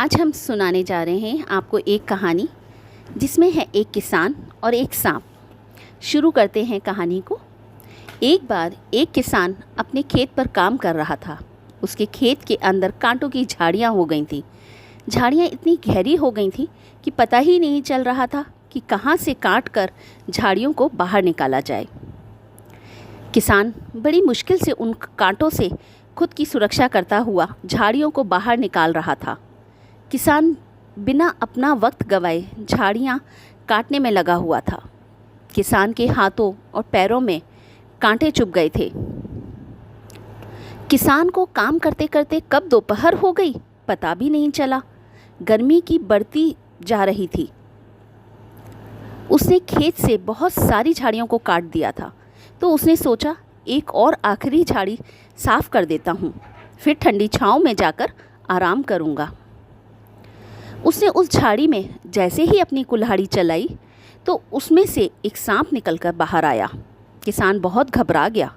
आज हम सुनाने जा रहे हैं आपको एक कहानी जिसमें है एक किसान और एक सांप। शुरू करते हैं कहानी को। एक बार एक किसान अपने खेत पर काम कर रहा था। उसके खेत के अंदर कांटों की झाड़ियाँ हो गई थीं। झाड़ियाँ इतनी गहरी हो गई थीं कि पता ही नहीं चल रहा था कि कहाँ से काट कर झाड़ियों को बाहर निकाला जाए। किसान बड़ी मुश्किल से उन कांटों से खुद की सुरक्षा करता हुआ झाड़ियों को बाहर निकाल रहा था। किसान बिना अपना वक्त गंवाए झाड़ियाँ काटने में लगा हुआ था। किसान के हाथों और पैरों में कांटे चुभ गए थे। किसान को काम करते करते कब दोपहर हो गई पता भी नहीं चला। गर्मी की बढ़ती जा रही थी। उसने खेत से बहुत सारी झाड़ियों को काट दिया था, तो उसने सोचा एक और आखिरी झाड़ी साफ कर देता हूँ, फिर ठंडी छांव में जाकर आराम करूँगा। उसने उस झाड़ी में जैसे ही अपनी कुल्हाड़ी चलाई तो उसमें से एक सांप निकलकर बाहर आया। किसान बहुत घबरा गया।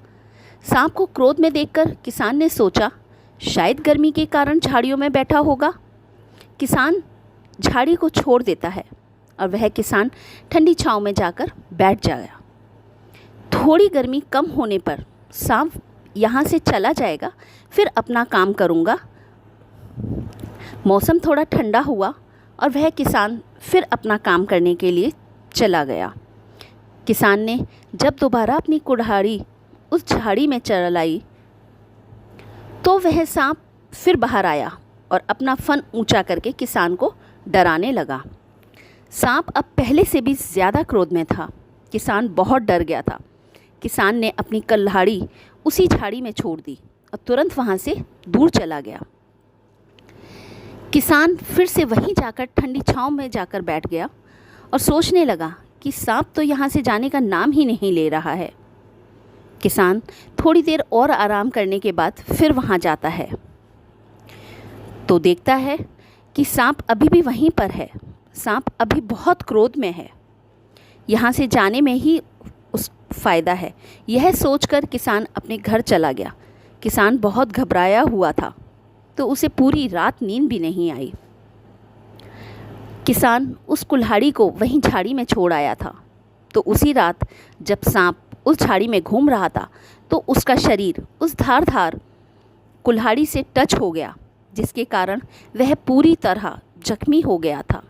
सांप को क्रोध में देखकर किसान ने सोचा शायद गर्मी के कारण झाड़ियों में बैठा होगा। किसान झाड़ी को छोड़ देता है और वह किसान ठंडी छांव में जाकर बैठ जाएगा। थोड़ी गर्मी कम होने पर सांप यहाँ से चला जाएगा, फिर अपना काम करूँगा। मौसम थोड़ा ठंडा हुआ और वह किसान फिर अपना काम करने के लिए चला गया। किसान ने जब दोबारा अपनी कुल्हाड़ी उस झाड़ी में चलाई तो वह सांप फिर बाहर आया और अपना फन ऊंचा करके किसान को डराने लगा। सांप अब पहले से भी ज़्यादा क्रोध में था। किसान बहुत डर गया था। किसान ने अपनी कुल्हाड़ी उसी झाड़ी में छोड़ दी और तुरंत वहाँ से दूर चला गया। किसान फिर से वहीं जाकर ठंडी छांव में जाकर बैठ गया और सोचने लगा कि सांप तो यहाँ से जाने का नाम ही नहीं ले रहा है। किसान थोड़ी देर और आराम करने के बाद फिर वहाँ जाता है तो देखता है कि सांप अभी भी वहीं पर है। सांप अभी बहुत क्रोध में है। यहाँ से जाने में ही उस फ़ायदा है, यह सोचकर किसान अपने घर चला गया। किसान बहुत घबराया हुआ था तो उसे पूरी रात नींद भी नहीं आई। किसान उस कुल्हाड़ी को वहीं झाड़ी में छोड़ आया था, तो उसी रात जब सांप उस झाड़ी में घूम रहा था तो उसका शरीर उस धारदार कुल्हाड़ी से टच हो गया, जिसके कारण वह पूरी तरह जख्मी हो गया था।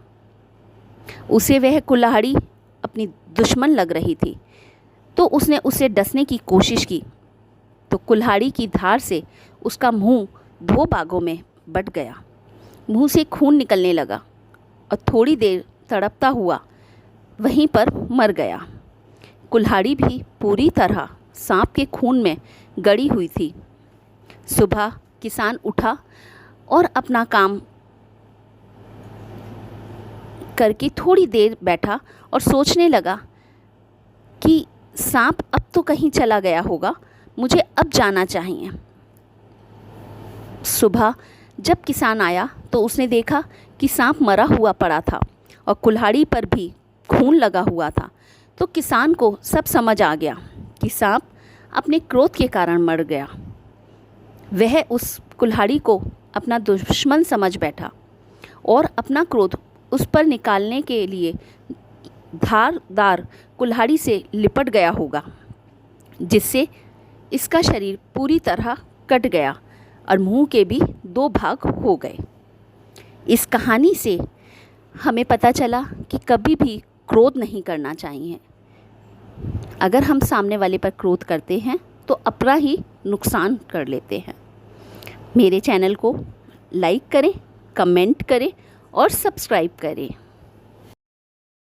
उसे वह कुल्हाड़ी अपनी दुश्मन लग रही थी, तो उसने उसे डसने की कोशिश की तो कुल्हाड़ी की धार से उसका मुंह 2 भागों में बट गया। मुंह से खून निकलने लगा और थोड़ी देर तड़पता हुआ वहीं पर मर गया। कुल्हाड़ी भी पूरी तरह सांप के खून में गड़ी हुई थी। सुबह किसान उठा और अपना काम करके थोड़ी देर बैठा और सोचने लगा कि सांप अब तो कहीं चला गया होगा, मुझे अब जाना चाहिए। सुबह जब किसान आया तो उसने देखा कि सांप मरा हुआ पड़ा था और कुल्हाड़ी पर भी खून लगा हुआ था। तो किसान को सब समझ आ गया कि सांप अपने क्रोध के कारण मर गया। वह उस कुल्हाड़ी को अपना दुश्मन समझ बैठा और अपना क्रोध उस पर निकालने के लिए धारदार कुल्हाड़ी से लिपट गया होगा, जिससे इसका शरीर पूरी तरह कट गया और मुंह के भी 2 भाग हो गए। इस कहानी से हमें पता चला कि कभी भी क्रोध नहीं करना चाहिए। अगर हम सामने वाले पर क्रोध करते हैं तो अपना ही नुकसान कर लेते हैं। मेरे चैनल को लाइक करें, कमेंट करें और सब्सक्राइब करें।